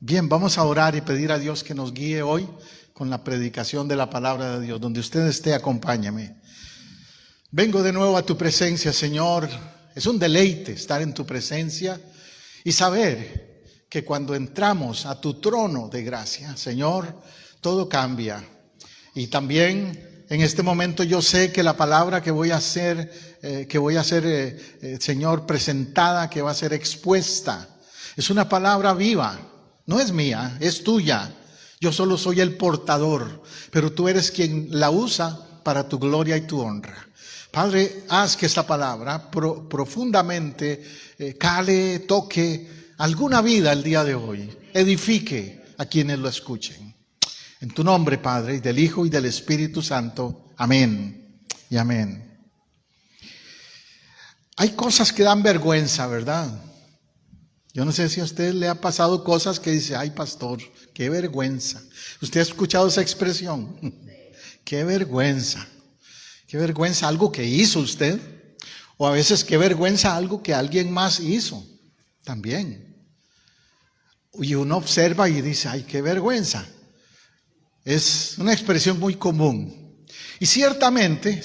Bien, vamos a orar y pedir a Dios que nos guíe hoy con la predicación de la palabra de Dios. Donde usted esté, acompáñame. Vengo de nuevo a tu presencia, Señor. Es un deleite estar en tu presencia y saber que cuando entramos a tu trono de gracia, Señor, todo cambia. Y también en este momento yo sé que la palabra que voy a hacer, Señor, presentada, que va a ser expuesta, es una palabra viva. No es mía, es tuya. Yo solo soy el portador, pero tú eres quien la usa para tu gloria y tu honra. Padre, haz que esta palabra profundamente cale, toque alguna vida el día de hoy, edifique a quienes lo escuchen. En tu nombre, Padre, y del Hijo y del Espíritu Santo. Amén y amén. Hay cosas que dan vergüenza, ¿verdad? Yo no sé si a usted le ha pasado cosas que dice, ay, pastor, qué vergüenza. ¿Usted ha escuchado esa expresión? Qué vergüenza. Qué vergüenza algo que hizo usted. O a veces qué vergüenza algo que alguien más hizo también. Y uno observa y dice, ay, qué vergüenza. Es una expresión muy común. Y ciertamente,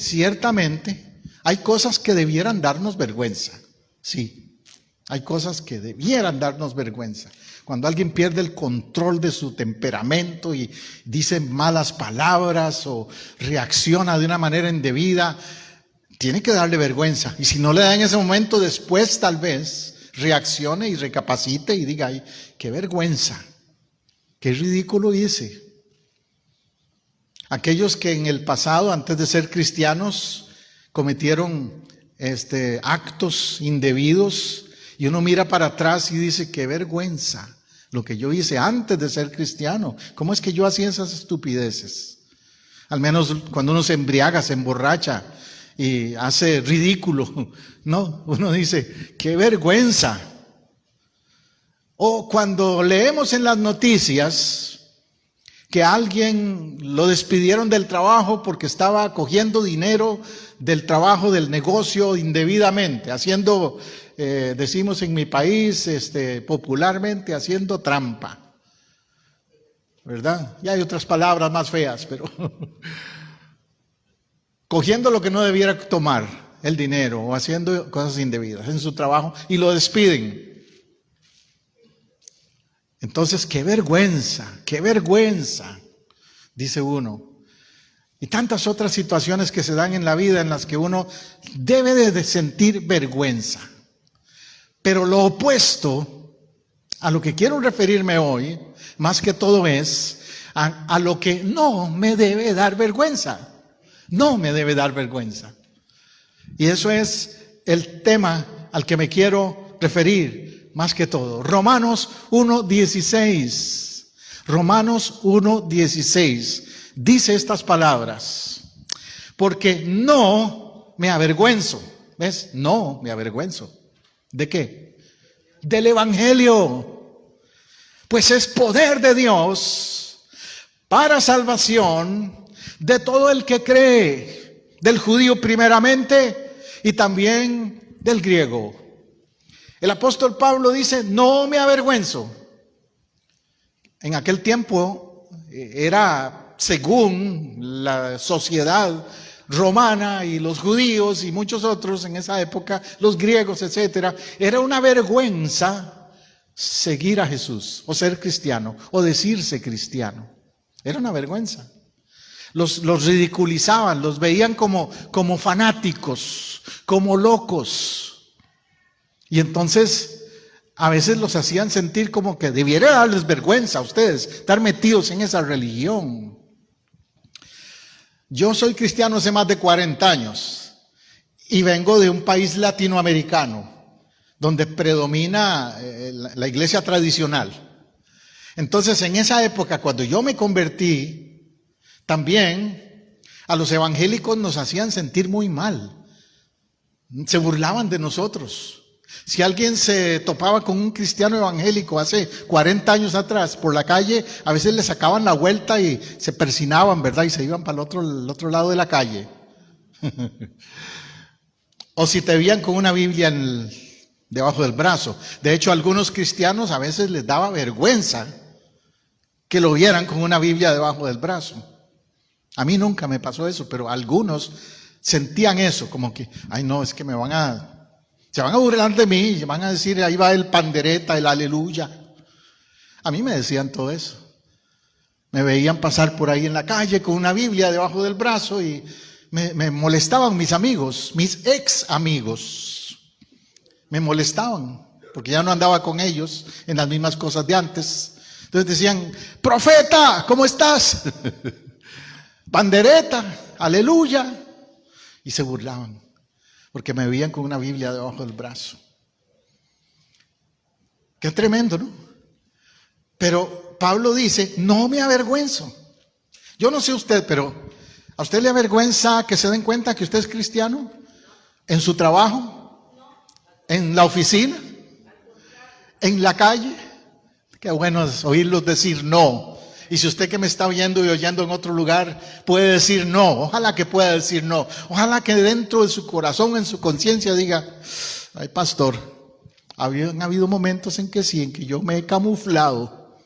hay cosas que debieran darnos vergüenza. Sí. Hay cosas que debieran darnos vergüenza. Cuando alguien pierde el control de su temperamento y dice malas palabras o reacciona de una manera indebida, tiene que darle vergüenza. Y si no le da en ese momento, después tal vez reaccione y recapacite y diga, ay, qué vergüenza, qué ridículo hice. Aquellos que en el pasado, antes de ser cristianos, cometieron actos indebidos, y uno mira para atrás y dice, qué vergüenza lo que yo hice antes de ser cristiano. ¿Cómo es que yo hacía esas estupideces? Al menos cuando uno se embriaga, se emborracha y hace ridículo, ¿no? Uno dice, qué vergüenza. O cuando leemos en las noticias que alguien lo despidieron del trabajo porque estaba cogiendo dinero del trabajo, del negocio indebidamente, haciendo, decimos en mi país, popularmente, haciendo trampa, ¿verdad? Y hay otras palabras más feas, pero cogiendo lo que no debiera tomar, el dinero, o haciendo cosas indebidas en su trabajo, y lo despiden. Entonces, qué vergüenza, dice uno. Y tantas otras situaciones que se dan en la vida en las que uno debe de sentir vergüenza. Pero lo opuesto a lo que quiero referirme hoy, más que todo es a lo que no me debe dar vergüenza. No me debe dar vergüenza. Y eso es el tema al que me quiero referir. Más que todo, Romanos 1:16. Romanos 1:16 dice estas palabras: porque no me avergüenzo. ¿Ves? No me avergüenzo. ¿De qué? Del Evangelio. Pues es poder de Dios para salvación de todo el que cree, del judío primeramente y también del griego. El apóstol Pablo dice, no me avergüenzo. En aquel tiempo era, según la sociedad romana y los judíos y muchos otros en esa época, los griegos, etcétera, era una vergüenza seguir a Jesús o ser cristiano o decirse cristiano. Era una vergüenza. Los ridiculizaban, los veían como fanáticos, como locos. Y entonces a veces los hacían sentir como que debiera darles vergüenza a ustedes estar metidos en esa religión. Yo soy cristiano hace más de 40 años y vengo de un país latinoamericano donde predomina la iglesia tradicional. Entonces en esa época, cuando yo me convertí, también a los evangélicos nos hacían sentir muy mal. Se burlaban de nosotros. Si alguien se topaba con un cristiano evangélico hace 40 años atrás por la calle, a veces le sacaban la vuelta y se persinaban, ¿verdad? Y se iban para el otro lado de la calle. O si te veían con una Biblia debajo del brazo. De hecho, a algunos cristianos a veces les daba vergüenza que lo vieran con una Biblia debajo del brazo. A mí nunca me pasó eso, pero algunos sentían eso, como que, ay no, es que se van a burlar de mí, se van a decir, ahí va el pandereta, el aleluya. A mí me decían todo eso. Me veían pasar por ahí en la calle con una Biblia debajo del brazo y me molestaban mis amigos, mis ex amigos. Me molestaban porque ya no andaba con ellos en las mismas cosas de antes. Entonces decían, profeta, ¿cómo estás? Pandereta, aleluya. Y se burlaban porque me veían con una Biblia debajo del brazo. Qué tremendo, ¿no? Pero Pablo dice, no me avergüenzo. Yo no sé usted, pero ¿a usted le avergüenza que se den cuenta que usted es cristiano? ¿En su trabajo? ¿En la oficina? ¿En la calle? Qué bueno es oírlos decir no. Y si usted que me está oyendo y oyendo en otro lugar puede decir no, ojalá que pueda decir no. Ojalá que dentro de su corazón, en su conciencia diga, ay pastor, han habido momentos en que sí, en que yo me he camuflado,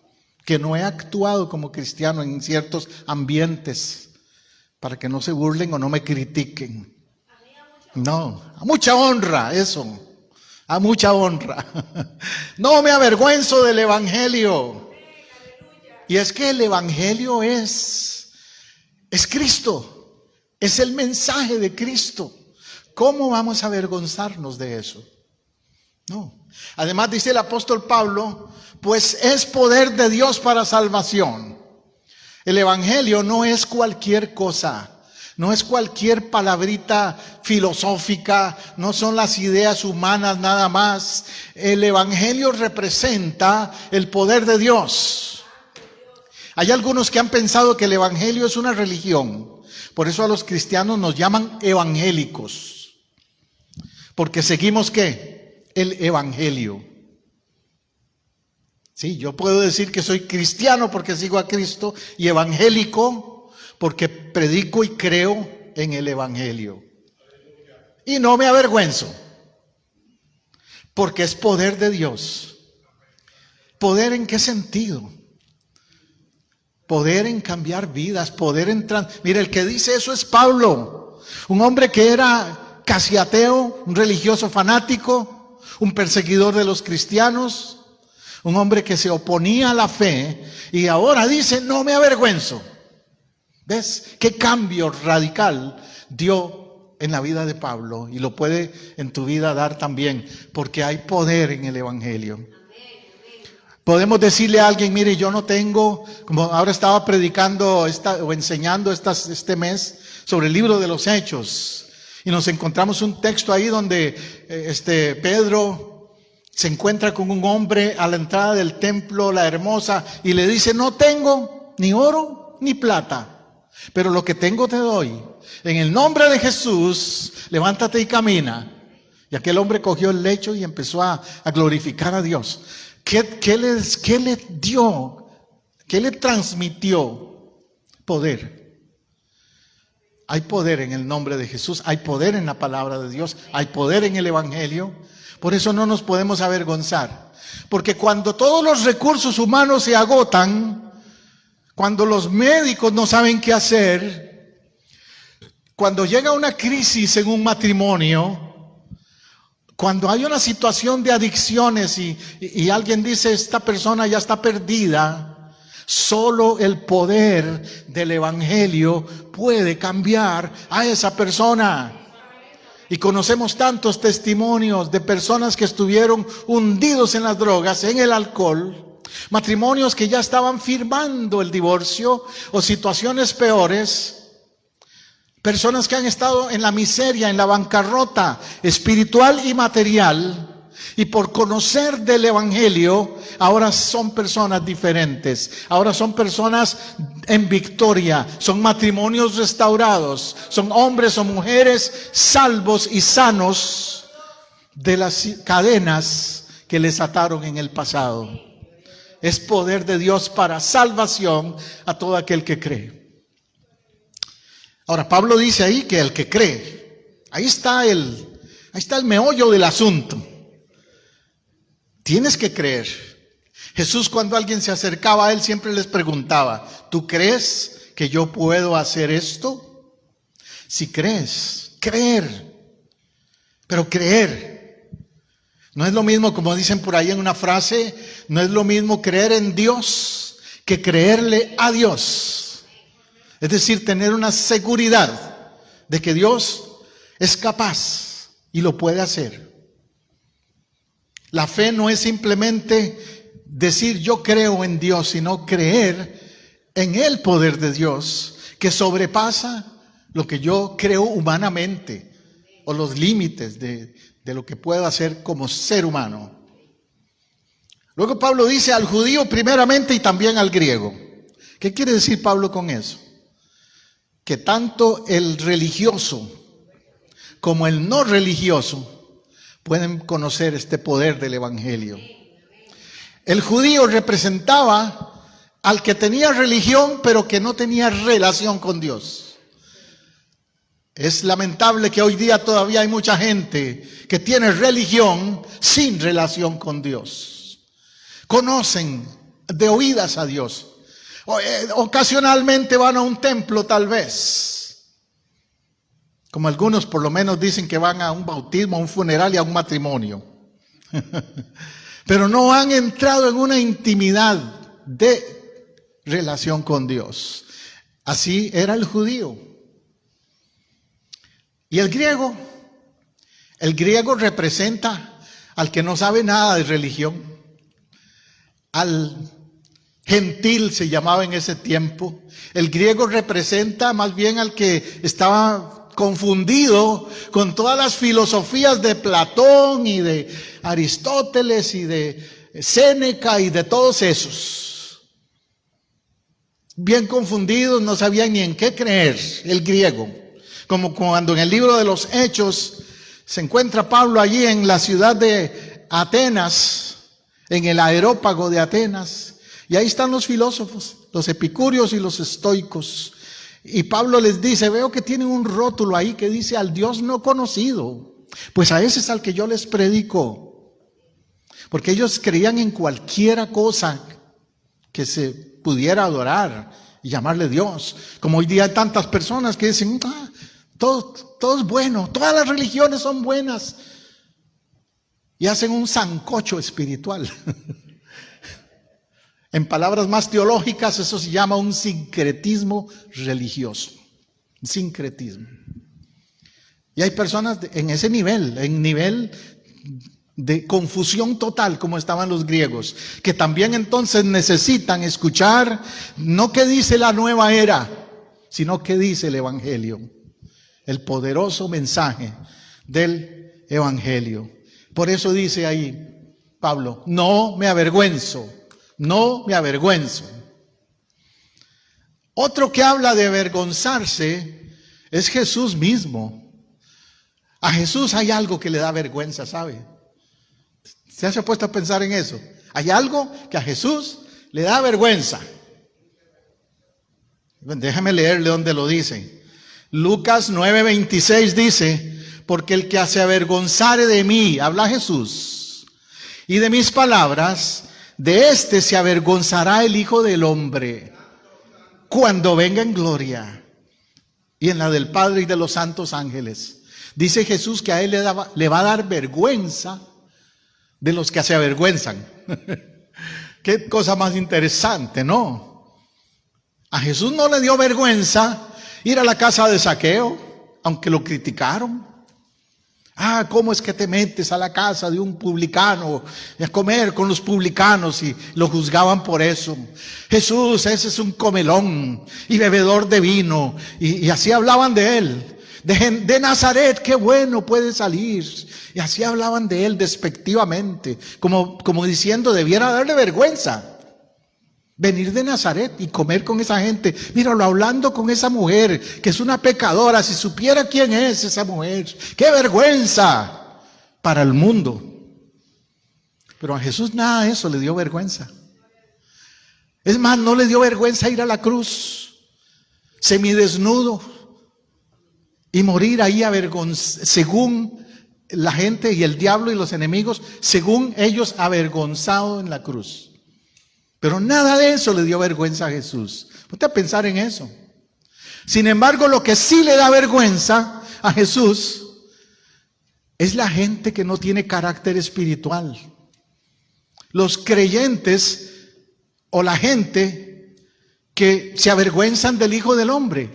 que no he actuado como cristiano en ciertos ambientes para que no se burlen o no me critiquen. No, a mucha honra eso, a mucha honra. No me avergüenzo del evangelio. Y es que el evangelio es Cristo, es el mensaje de Cristo. ¿Cómo vamos a avergonzarnos de eso? No. Además dice el apóstol Pablo, pues es poder de Dios para salvación. El evangelio no es cualquier cosa, no es cualquier palabrita filosófica, no son las ideas humanas nada más. El evangelio representa el poder de Dios. Hay algunos que han pensado que el evangelio es una religión, por eso a los cristianos nos llaman evangélicos, porque seguimos ¿qué? El evangelio. Sí, yo puedo decir que soy cristiano porque sigo a Cristo y evangélico porque predico y creo en el evangelio. Y no me avergüenzo porque es poder de Dios. ¿Poder en qué sentido? Poder en cambiar vidas, poder en... Mira, el que dice eso es Pablo, un hombre que era casi ateo, un religioso fanático, un perseguidor de los cristianos, un hombre que se oponía a la fe y ahora dice, no me avergüenzo. ¿Ves qué cambio radical dio en la vida de Pablo? Y lo puede en tu vida dar también, porque hay poder en el evangelio. Podemos decirle a alguien, mire, yo no tengo, como ahora estaba predicando o enseñando este mes sobre el libro de los Hechos, y nos encontramos un texto ahí donde Pedro se encuentra con un hombre a la entrada del templo, la hermosa, y le dice, no tengo ni oro ni plata, pero lo que tengo te doy. En el nombre de Jesús, levántate y camina. Y aquel hombre cogió el lecho y empezó a glorificar a Dios. ¿Qué le dio? ¿Qué le transmitió? Poder. Hay poder en el nombre de Jesús, hay poder en la palabra de Dios, hay poder en el evangelio. Por eso no nos podemos avergonzar. Porque cuando todos los recursos humanos se agotan, cuando los médicos no saben qué hacer, cuando llega una crisis en un matrimonio, cuando hay una situación de adicciones y alguien dice, esta persona ya está perdida, solo el poder del evangelio puede cambiar a esa persona. Y conocemos tantos testimonios de personas que estuvieron hundidos en las drogas, en el alcohol, matrimonios que ya estaban firmando el divorcio o situaciones peores. Personas que han estado en la miseria, en la bancarrota espiritual y material, y por conocer del evangelio, ahora son personas diferentes. Ahora son personas en victoria, son matrimonios restaurados, son hombres o mujeres salvos y sanos de las cadenas que les ataron en el pasado. Es poder de Dios para salvación a todo aquel que cree. Ahora, Pablo dice ahí que el que cree, ahí está el meollo del asunto. Tienes que creer. Jesús, cuando alguien se acercaba a él, siempre les preguntaba: ¿tú crees que yo puedo hacer esto? Si crees, creer. Pero creer no es lo mismo, como dicen por ahí en una frase, no es lo mismo creer en Dios que creerle a Dios. Es decir, tener una seguridad de que Dios es capaz y lo puede hacer. La fe no es simplemente decir yo creo en Dios, sino creer en el poder de Dios que sobrepasa lo que yo creo humanamente o los límites de lo que puedo hacer como ser humano. Luego Pablo dice al judío primeramente y también al griego. ¿Qué quiere decir Pablo con eso? Que tanto el religioso como el no religioso pueden conocer este poder del evangelio. El judío representaba al que tenía religión pero que no tenía relación con Dios. Es lamentable que hoy día todavía hay mucha gente que tiene religión sin relación con Dios. Conocen de oídas a Dios. Ocasionalmente van a un templo tal vez. Como algunos por lo menos dicen que van a un bautismo, a un funeral y a un matrimonio. Pero no han entrado en una intimidad de relación con Dios. Así era el judío. ¿Y el griego? El griego representa al que no sabe nada de religión. Al gentil se llamaba en ese tiempo. El griego representa más bien al que estaba confundido con todas las filosofías de Platón y de Aristóteles y de Séneca y de todos esos. Bien confundidos, no sabían ni en qué creer, el griego. Como cuando en el libro de los Hechos se encuentra Pablo allí en la ciudad de Atenas, en el aerópago de Atenas, y ahí están los filósofos, los epicúreos y los estoicos. Y Pablo les dice: veo que tienen un rótulo ahí que dice al Dios no conocido. Pues a ese es al que yo les predico. Porque ellos creían en cualquiera cosa que se pudiera adorar y llamarle Dios. Como hoy día hay tantas personas que dicen: todo es bueno, todas las religiones son buenas. Y hacen un sancocho espiritual. En palabras más teológicas, eso se llama un sincretismo religioso. Sincretismo. Y hay personas en ese nivel, en nivel de confusión total, como estaban los griegos, que también entonces necesitan escuchar no qué dice la nueva era, sino qué dice el evangelio. El poderoso mensaje del evangelio. Por eso dice ahí Pablo: no me avergüenzo, no me avergüenzo. Otro que habla de avergonzarse es Jesús mismo. A Jesús hay algo que le da vergüenza, ¿sabe? ¿Se ha puesto a pensar en eso? Hay algo que a Jesús le da vergüenza. Déjame leerle donde lo dice. Lucas 9:26 dice: porque el que se avergonzare de mí, habla Jesús, y de mis palabras, de éste se avergonzará el Hijo del Hombre cuando venga en gloria y en la del Padre y de los santos ángeles. Dice Jesús que a él le va a dar vergüenza de los que se avergüenzan. Qué cosa más interesante, ¿no? A Jesús no le dio vergüenza ir a la casa de Zaqueo, aunque lo criticaron. ¿Cómo es que te metes a la casa de un publicano a comer con los publicanos? Y lo juzgaban por eso. Jesús, ese es un comelón y bebedor de vino. Y así hablaban de él. De Nazaret, qué bueno puede salir. Y así hablaban de él despectivamente, como diciendo: debiera darle vergüenza venir de Nazaret y comer con esa gente. Míralo hablando con esa mujer que es una pecadora. Si supiera quién es esa mujer, qué vergüenza para el mundo. Pero a Jesús nada de eso le dio vergüenza. Es más, no le dio vergüenza ir a la cruz semidesnudo y morir ahí según la gente y el diablo y los enemigos, según ellos, avergonzado en la cruz. Pero nada de eso le dio vergüenza a Jesús. Ponte a pensar en eso. Sin embargo, lo que sí le da vergüenza a Jesús es la gente que no tiene carácter espiritual. Los creyentes o la gente que se avergüenzan del Hijo del Hombre,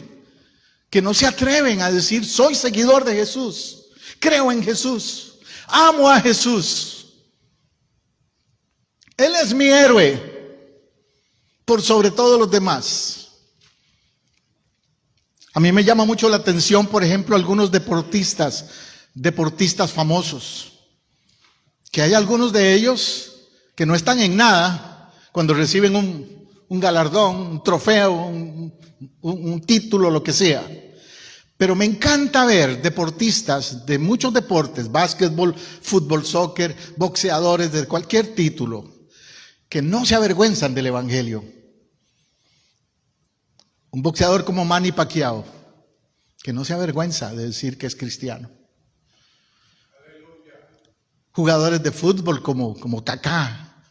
que no se atreven a decir: soy seguidor de Jesús, creo en Jesús, amo a Jesús, Él es mi héroe por sobre todos los demás. A mí me llama mucho la atención, por ejemplo, algunos deportistas famosos, que hay algunos de ellos que no están en nada cuando reciben un galardón, un trofeo, un título, lo que sea. Pero me encanta ver deportistas de muchos deportes, básquetbol, fútbol, soccer, boxeadores de cualquier título, que no se avergüenzan del evangelio. Un boxeador como Manny Pacquiao, que no se avergüenza de decir que es cristiano. Jugadores de fútbol como Kaká,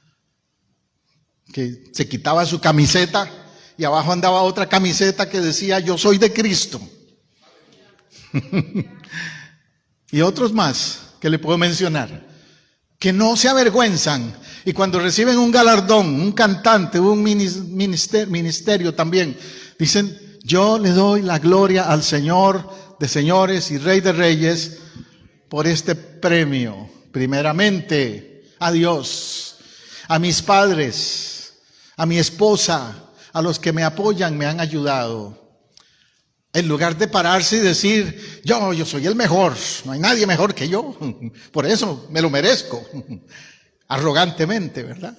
que se quitaba su camiseta y abajo andaba otra camiseta que decía: yo soy de Cristo. Y otros más que le puedo mencionar, que no se avergüenzan, y cuando reciben un galardón, un cantante, un ministerio también, dicen: yo le doy la gloria al Señor de señores y Rey de reyes por este premio. Primeramente a Dios, a mis padres, a mi esposa, a los que me apoyan, me han ayudado. En lugar de pararse y decir: yo soy el mejor, no hay nadie mejor que yo, por eso me lo merezco, arrogantemente, ¿verdad?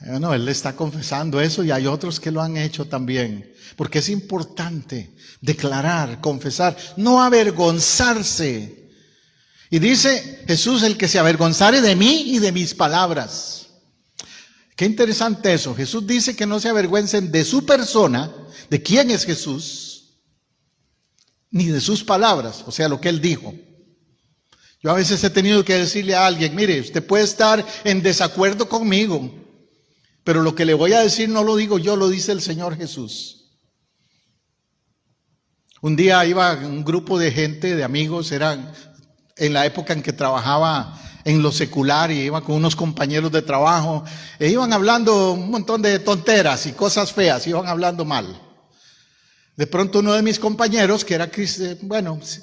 Bueno, él está confesando eso y hay otros que lo han hecho también, porque es importante declarar, confesar, no avergonzarse. Y dice Jesús: el que se avergonzare de mí y de mis palabras. Qué interesante eso. Jesús dice que no se avergüencen de su persona, de quién es Jesús, ni de sus palabras, o sea, lo que él dijo. Yo a veces he tenido que decirle a alguien: mire, usted puede estar en desacuerdo conmigo, pero lo que le voy a decir no lo digo yo, lo dice el Señor Jesús. Un día iba un grupo de gente, de amigos, eran en la época en que trabajaba en lo secular, y iba con unos compañeros de trabajo, e iban hablando un montón de tonteras y cosas feas, iban hablando mal. De pronto uno de mis compañeros, que era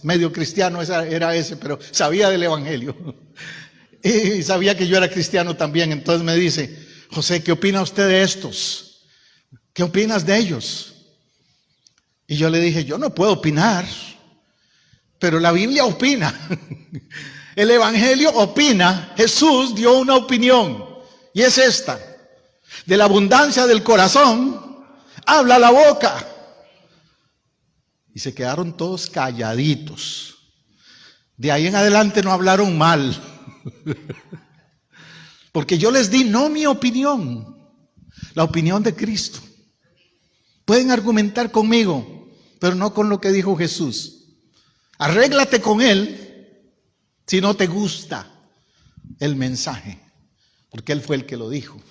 medio cristiano era ese, pero sabía del evangelio, y sabía que yo era cristiano también, entonces me dice: José, ¿qué opina usted de estos? ¿Qué opinas de ellos? Y yo le dije: yo no puedo opinar, pero la Biblia opina. El evangelio opina. Jesús dio una opinión, y es esta: de la abundancia del corazón habla la boca. Y se quedaron todos calladitos. De ahí en adelante no hablaron mal. Porque yo les di no mi opinión, la opinión de Cristo. Pueden argumentar conmigo, pero no con lo que dijo Jesús. Arréglate con Él si no te gusta el mensaje, porque Él fue el que lo dijo.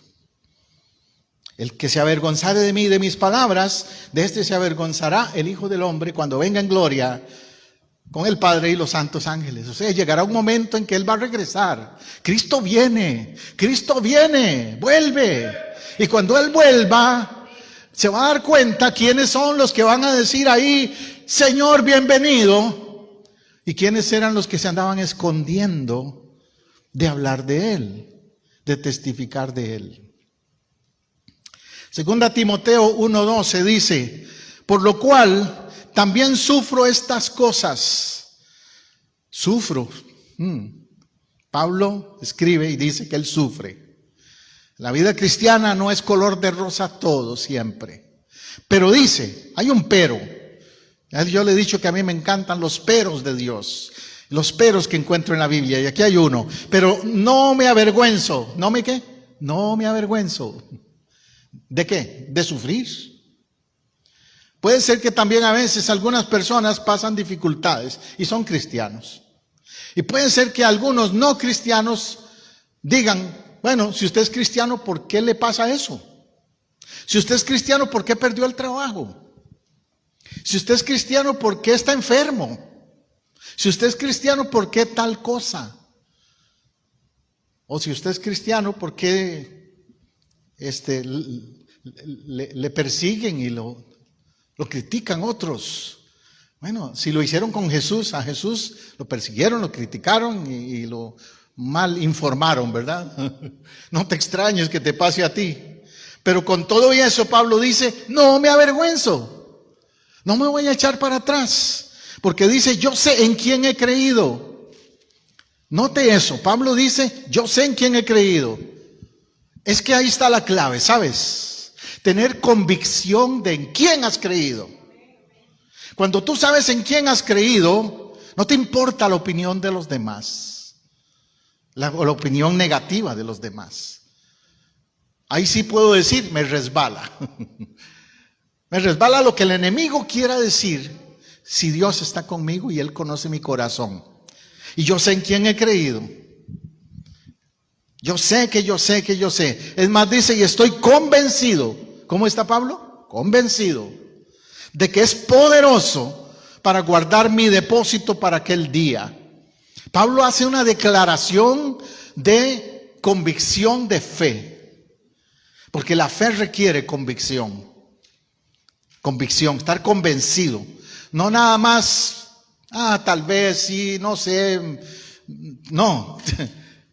El que se avergonzare de mí y de mis palabras, de este se avergonzará el Hijo del Hombre cuando venga en gloria con el Padre y los santos ángeles. O sea, llegará un momento en que Él va a regresar. Cristo viene, vuelve. Y cuando Él vuelva, se va a dar cuenta quiénes son los que van a decir ahí: Señor, bienvenido. Y quiénes eran los que se andaban escondiendo de hablar de Él, de testificar de Él. Segunda Timoteo 1:12 dice: por lo cual también sufro estas cosas. Sufro. Pablo escribe y dice que él sufre. La vida cristiana no es color de rosa todo siempre. Pero dice, hay un pero. Yo le he dicho que a mí me encantan los peros de Dios. Los peros que encuentro en la Biblia. Y aquí hay uno. Pero no me avergüenzo. ¿No me qué? No me avergüenzo. ¿De qué? De sufrir. Puede ser que también a veces algunas personas pasan dificultades y son cristianos. Y puede ser que algunos no cristianos digan: Bueno, si usted es cristiano, ¿por qué le pasa eso? Si usted es cristiano, ¿por qué perdió el trabajo? Si usted es cristiano, ¿por qué está enfermo? Si usted es cristiano, ¿por qué tal cosa? O si usted es cristiano, ¿por qué le persiguen y lo critican otros? Bueno, si lo hicieron con Jesús, a Jesús lo persiguieron, lo criticaron y lo mal informaron, ¿verdad? No te extrañes que te pase a ti. Pero con todo eso Pablo dice, no me avergüenzo, no me voy a echar para atrás, porque dice, yo sé en quién he creído. Note eso, Pablo dice, yo sé en quién he creído. Es que ahí está la clave, ¿sabes? Tener convicción de en quién has creído. Cuando tú sabes en quién has creído, no te importa la opinión de los demás, la opinión negativa de los demás. Ahí sí puedo decir, me resbala. Me resbala lo que el enemigo quiera decir, si Dios está conmigo y Él conoce mi corazón. Y yo sé en quién he creído. Yo sé que yo sé que yo sé. Es más, dice, y estoy convencido. ¿Cómo está Pablo? Convencido de que es poderoso para guardar mi depósito para aquel día. Pablo hace una declaración de convicción de fe, porque la fe requiere convicción. Convicción, estar convencido. No nada más, tal vez sí, no sé. No,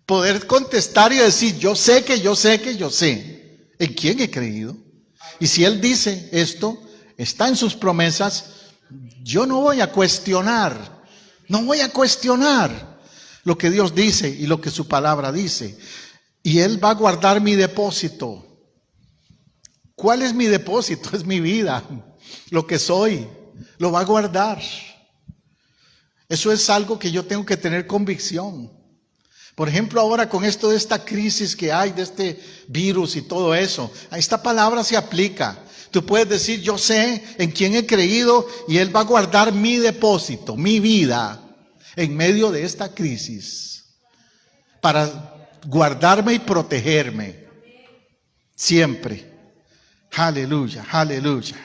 poder contestar y decir, yo sé que yo sé que yo sé. ¿En quién he creído? Y si Él dice esto, está en sus promesas, yo no voy a cuestionar. No voy a cuestionar lo que Dios dice y lo que su palabra dice. Y Él va a guardar mi depósito. ¿Cuál es mi depósito? Es mi vida, lo que soy, lo va a guardar. Eso es algo que yo tengo que tener convicción. Por ejemplo, ahora con esto de esta crisis que hay, de este virus y todo eso, a esta palabra se aplica. Tú puedes decir, yo sé en quién he creído y Él va a guardar mi depósito, mi vida, en medio de esta crisis, para guardarme y protegerme, siempre. Aleluya, aleluya.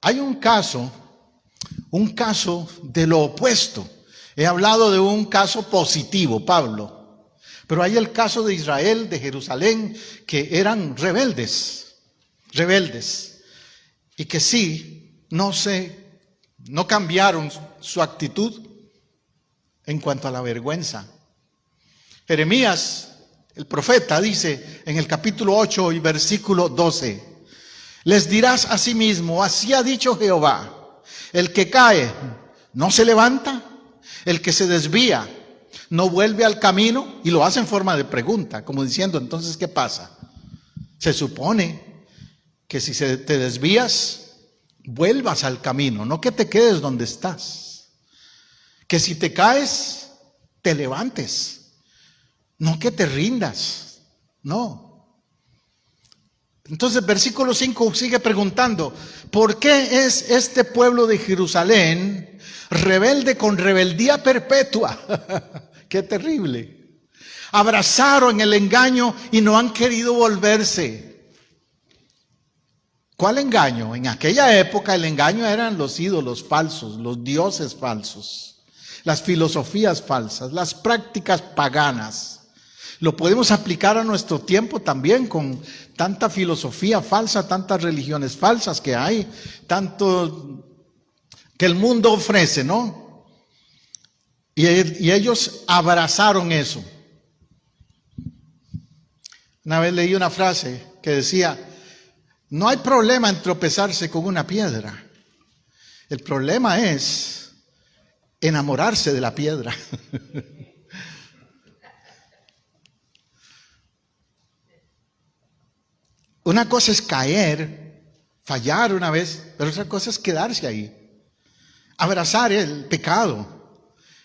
Hay un caso de lo opuesto. He hablado de un caso positivo, Pablo, pero hay el caso de Israel, de Jerusalén, que eran rebeldes, y que sí, no cambiaron su actitud en cuanto a la vergüenza. Jeremías, el profeta, dice en el capítulo 8 y versículo 12, les dirás a sí mismo, así ha dicho Jehová, el que cae no se levanta, el que se desvía no vuelve al camino, y lo hace en forma de pregunta, como diciendo, entonces, ¿qué pasa? Se supone que si te desvías, vuelvas al camino, no que te quedes donde estás. Que si te caes, te levantes, no que te rindas, no. Entonces, versículo 5 sigue preguntando, ¿por qué es este pueblo de Jerusalén rebelde con rebeldía perpetua? ¡Qué terrible! Abrazaron el engaño y no han querido volverse. ¿Cuál engaño? En aquella época el engaño eran los ídolos falsos, los dioses falsos, las filosofías falsas, las prácticas paganas. Lo podemos aplicar a nuestro tiempo también con tanta filosofía falsa, tantas religiones falsas que hay, tanto que el mundo ofrece, ¿no? Y ellos abrazaron eso. Una vez leí una frase que decía, no hay problema en tropezarse con una piedra. El problema es enamorarse de la piedra. Una cosa es caer, fallar una vez, pero otra cosa es quedarse ahí. Abrazar el pecado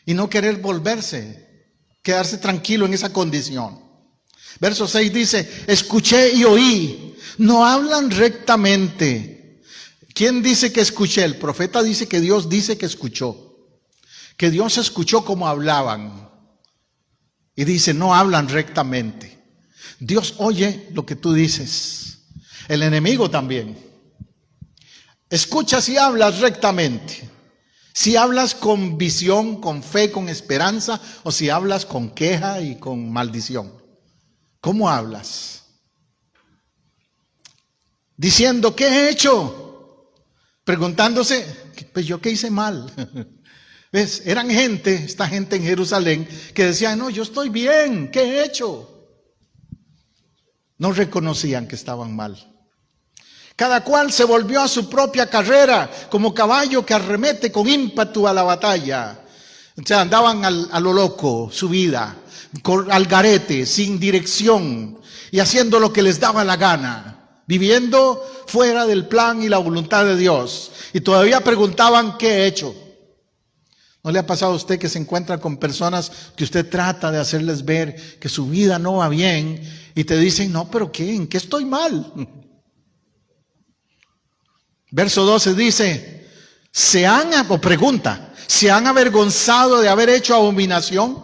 y no querer volverse, quedarse tranquilo en esa condición. Verso 6 dice, escuché y oí, no hablan rectamente. ¿Quién dice que escuché? El profeta dice que Dios dice que escuchó. Que Dios escuchó cómo hablaban. Y dice, no hablan rectamente. Dios oye lo que tú dices. El enemigo también. Escucha si hablas rectamente. Si hablas con visión, con fe, con esperanza, o si hablas con queja y con maldición. ¿Cómo hablas? Diciendo, ¿qué he hecho? Preguntándose, pues yo qué hice mal. ¿Ves? Eran esta gente en Jerusalén, que decía, no, yo estoy bien, ¿qué he hecho? No reconocían que estaban mal. Cada cual se volvió a su propia carrera, como caballo que arremete con ímpetu a la batalla. O sea, andaban a lo loco, su vida, al garete, sin dirección, y haciendo lo que les daba la gana, viviendo fuera del plan y la voluntad de Dios. Y todavía preguntaban, ¿qué he hecho? ¿No le ha pasado a usted que se encuentra con personas que usted trata de hacerles ver que su vida no va bien y te dicen, no, pero ¿qué? ¿En qué estoy mal? Verso 12 dice, ¿se han avergonzado de haber hecho abominación?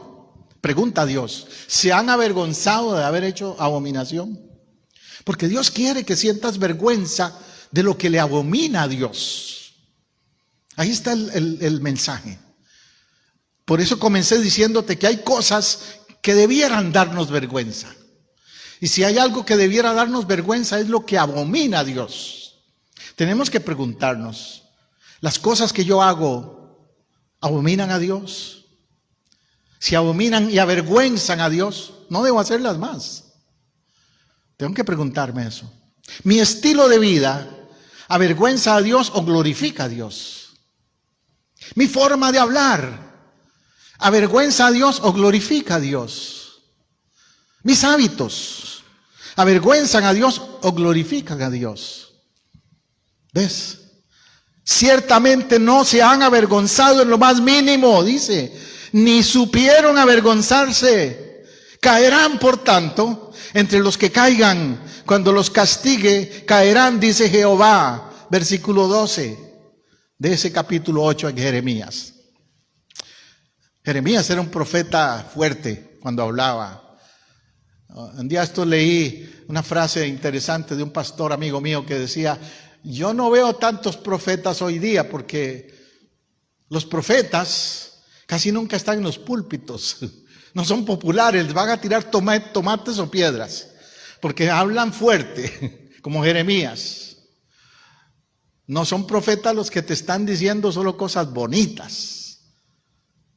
Pregunta a Dios, ¿se han avergonzado de haber hecho abominación? Porque Dios quiere que sientas vergüenza de lo que le abomina a Dios. Ahí está el mensaje. Por eso comencé diciéndote que hay cosas que debieran darnos vergüenza. Y si hay algo que debiera darnos vergüenza es lo que abomina a Dios. Tenemos que preguntarnos, ¿las cosas que yo hago abominan a Dios? Si abominan y avergüenzan a Dios, no debo hacerlas más. Tengo que preguntarme eso. ¿Mi estilo de vida avergüenza a Dios o glorifica a Dios? ¿Mi forma de hablar avergüenza a Dios o glorifica a Dios? ¿Mis hábitos avergüenzan a Dios o glorifican a Dios? ¿Ves? Ciertamente no se han avergonzado en lo más mínimo, dice, ni supieron avergonzarse. Caerán, por tanto, entre los que caigan, cuando los castigue, caerán, dice Jehová. Versículo 12 de ese capítulo 8 en Jeremías. Jeremías era un profeta fuerte cuando hablaba. Un día leí una frase interesante de un pastor amigo mío que decía, yo no veo tantos profetas hoy día porque los profetas casi nunca están en los púlpitos, no son populares, van a tirar tomates o piedras, porque hablan fuerte, como Jeremías. No son profetas los que te están diciendo solo cosas bonitas.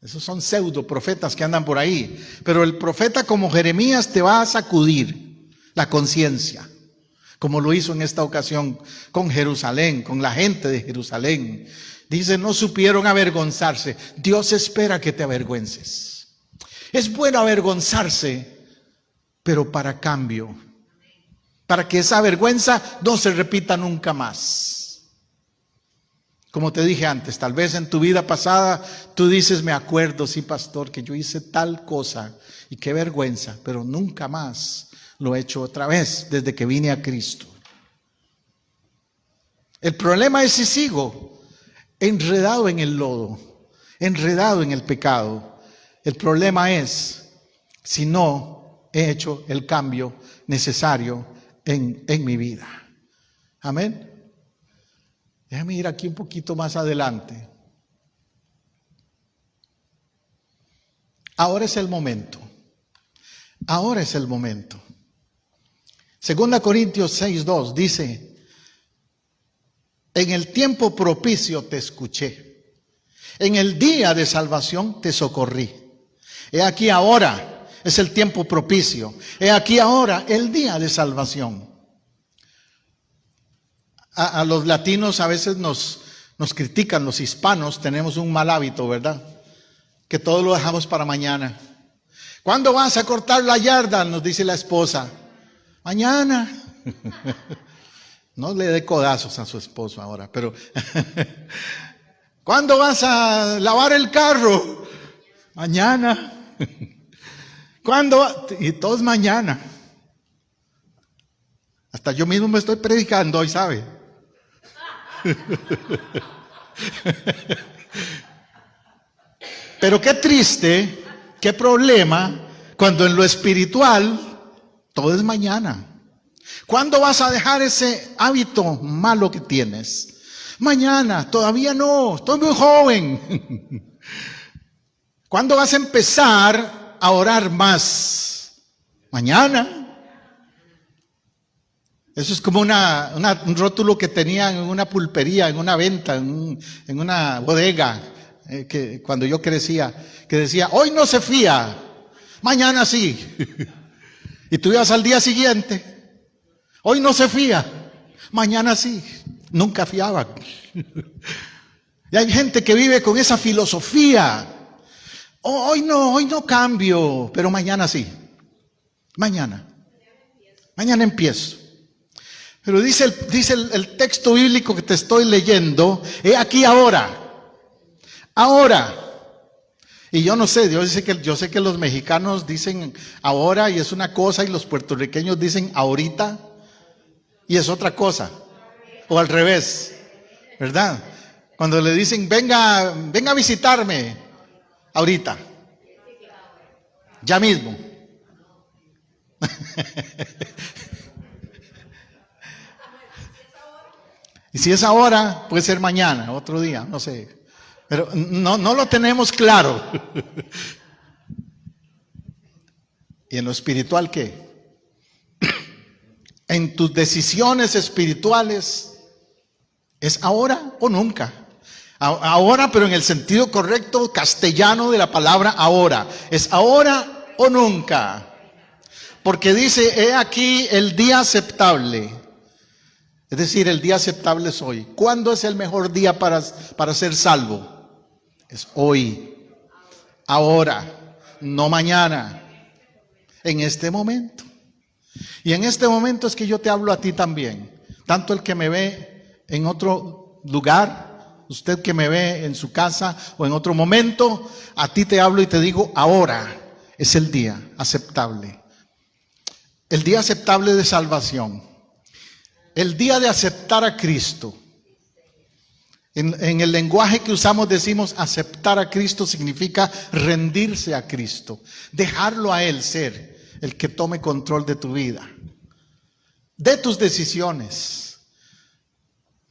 Esos son pseudo profetas que andan por ahí. Pero el profeta como Jeremías te va a sacudir la conciencia, como lo hizo en esta ocasión con Jerusalén, con la gente de Jerusalén. Dice, no supieron avergonzarse. Dios espera que te avergüences. Es bueno avergonzarse, pero para cambio, para que esa vergüenza no se repita nunca más. Como te dije antes, tal vez en tu vida pasada tú dices, me acuerdo, sí, pastor, que yo hice tal cosa y qué vergüenza, pero nunca más lo he hecho otra vez desde que vine a Cristo. El problema es si sigo enredado en el lodo, enredado en el pecado. El problema es si no he hecho el cambio necesario en mi vida. Amén. Déjame ir aquí un poquito más adelante. Ahora es el momento. Ahora es el momento. 2 Corintios 6:2 dice, en el tiempo propicio te escuché, en el día de salvación te socorrí. He aquí ahora es el tiempo propicio, he aquí ahora el día de salvación. A los latinos a veces nos critican, los hispanos tenemos un mal hábito, ¿verdad? Que todo lo dejamos para mañana. ¿Cuándo vas a cortar la yarda?, nos dice la esposa. Mañana. No le dé codazos a su esposo ahora, pero ¿cuándo vas a lavar el carro? Mañana. ¿Cuándo? Y todo es mañana. Hasta yo mismo me estoy predicando hoy, ¿sabe? Pero qué triste, qué problema Cuando en lo espiritual todo es mañana. ¿Cuándo vas a dejar ese hábito malo que tienes? Mañana, todavía no, estoy muy joven. ¿Cuándo vas a empezar a orar más? Mañana. Eso es como un rótulo que tenían en una pulpería, en una venta, en una bodega, que cuando yo crecía, que decía, hoy no se fía, mañana sí. Y tú ibas al día siguiente, hoy no se fía, mañana sí. Nunca fiaban. Y hay gente que vive con esa filosofía. Hoy no cambio, pero mañana sí. Mañana empiezo. Pero dice el texto bíblico que te estoy leyendo, he aquí ahora. Y yo no sé, yo sé que los mexicanos dicen ahora y es una cosa, y los puertorriqueños dicen ahorita y es otra cosa. O al revés, ¿verdad? Cuando le dicen, venga a visitarme, ahorita, ya mismo. Y si es ahora, puede ser mañana, otro día, no sé. Pero no lo tenemos claro. ¿Y en lo espiritual qué? En tus decisiones espirituales, ¿es ahora o nunca? Ahora, pero en el sentido correcto castellano de la palabra ahora. ¿Es ahora o nunca? Porque dice, he aquí el día aceptable. Es decir, el día aceptable es hoy. ¿Cuándo es el mejor día para ser salvo? Es hoy, ahora, no mañana, en este momento. Y en este momento es que yo te hablo a ti también. Tanto el que me ve en otro lugar, usted que me ve en su casa o en otro momento, a ti te hablo y te digo, ahora es el día aceptable. El día aceptable de salvación. El día de aceptar a Cristo. En el lenguaje que usamos decimos aceptar a Cristo significa rendirse a Cristo. Dejarlo a Él ser el que tome control de tu vida. De tus decisiones.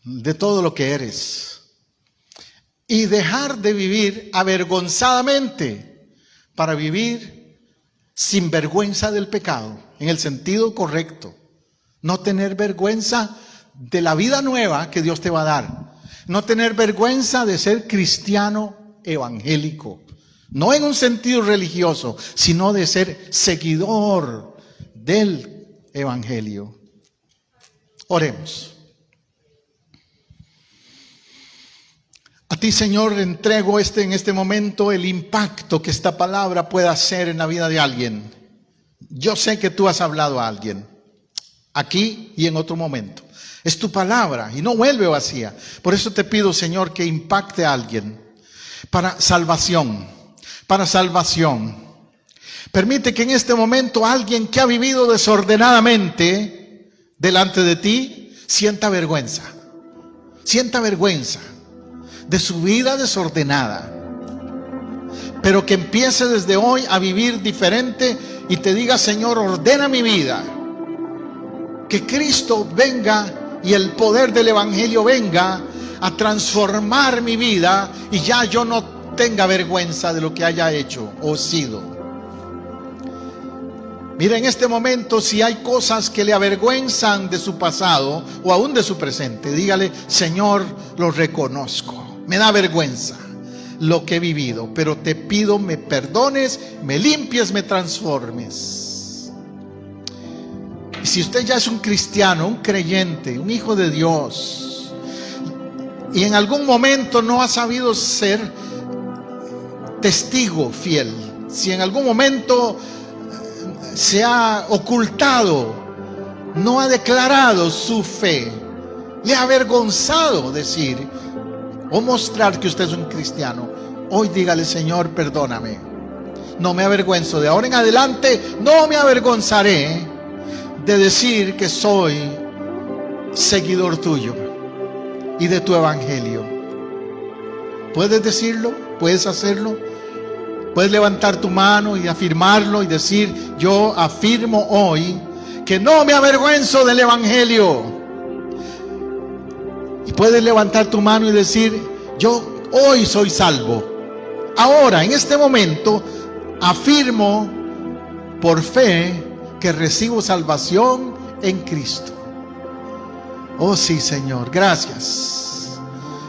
De todo lo que eres. Y dejar de vivir avergonzadamente para vivir sin vergüenza del pecado. En el sentido correcto. No tener vergüenza de la vida nueva que Dios te va a dar. No tener vergüenza de ser cristiano evangélico. No en un sentido religioso, sino de ser seguidor del evangelio. Oremos. A ti, Señor, entrego en este momento el impacto que esta palabra pueda hacer en la vida de alguien. Yo sé que tú has hablado a alguien, aquí y en otro momento. Es tu palabra y no vuelve vacía. Por eso te pido, Señor, que impacte a alguien para salvación. Para salvación. Permite que en este momento alguien que ha vivido desordenadamente delante de ti sienta vergüenza. Sienta vergüenza de su vida desordenada. Pero que empiece desde hoy a vivir diferente y te diga, Señor, ordena mi vida. Que Cristo venga y el poder del evangelio venga a transformar mi vida y ya yo no tenga vergüenza de lo que haya hecho o sido. Mira, en este momento, si hay cosas que le avergüenzan de su pasado o aún de su presente, dígale, Señor, lo reconozco. Me da vergüenza lo que he vivido, pero te pido me perdones, me limpies, me transformes. Si usted ya es un cristiano, un creyente, un hijo de Dios, y en algún momento no ha sabido ser testigo fiel, si en algún momento se ha ocultado, no ha declarado su fe, le ha avergonzado decir o mostrar que usted es un cristiano, hoy dígale, Señor, perdóname, no me avergüenzo, de ahora en adelante no me avergonzaré de decir que soy seguidor tuyo y de tu evangelio. ¿Puedes decirlo? ¿Puedes hacerlo? Puedes levantar tu mano y afirmarlo y decir: yo afirmo hoy que no me avergüenzo del Evangelio. Y puedes levantar tu mano y decir: yo hoy soy salvo. Ahora, en este momento, afirmo por fe que recibo salvación en Cristo. Oh sí, Señor, gracias.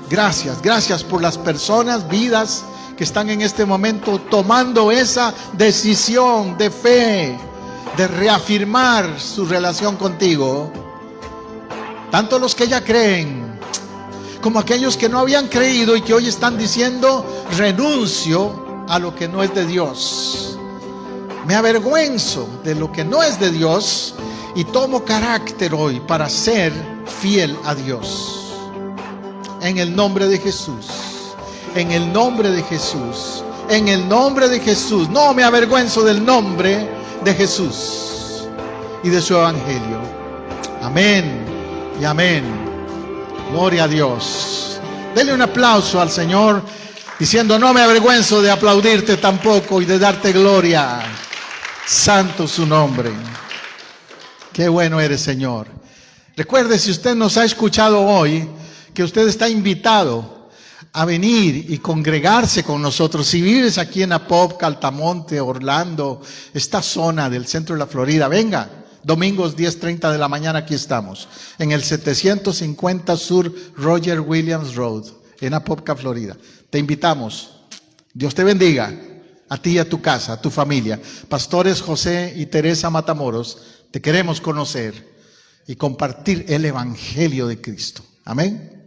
Gracias, gracias por las personas, vidas que están en este momento tomando esa decisión de fe, de reafirmar su relación contigo. Tanto los que ya creen, como aquellos que no habían creído y que hoy están diciendo: renuncio a lo que no es de Dios. Me avergüenzo de lo que no es de Dios y tomo carácter hoy para ser fiel a Dios. En el nombre de Jesús, en el nombre de Jesús, en el nombre de Jesús. No me avergüenzo del nombre de Jesús y de su evangelio. Amén y amén. Gloria a Dios. Denle un aplauso al Señor diciendo: no me avergüenzo de aplaudirte tampoco y de darte gloria. Santo su nombre. Qué bueno eres, Señor. Recuerde, si usted nos ha escuchado hoy, que usted está invitado a venir y congregarse con nosotros. Si vives aquí en Apopka, Altamonte, Orlando, esta zona del centro de la Florida, venga. Domingos 10:30 de la mañana aquí estamos, en el 750 Sur Roger Williams Road, en Apopka, Florida. Te invitamos. Dios te bendiga, a ti y a tu casa, a tu familia. Pastores José y Teresa Matamoros, te queremos conocer y compartir el Evangelio de Cristo. Amén.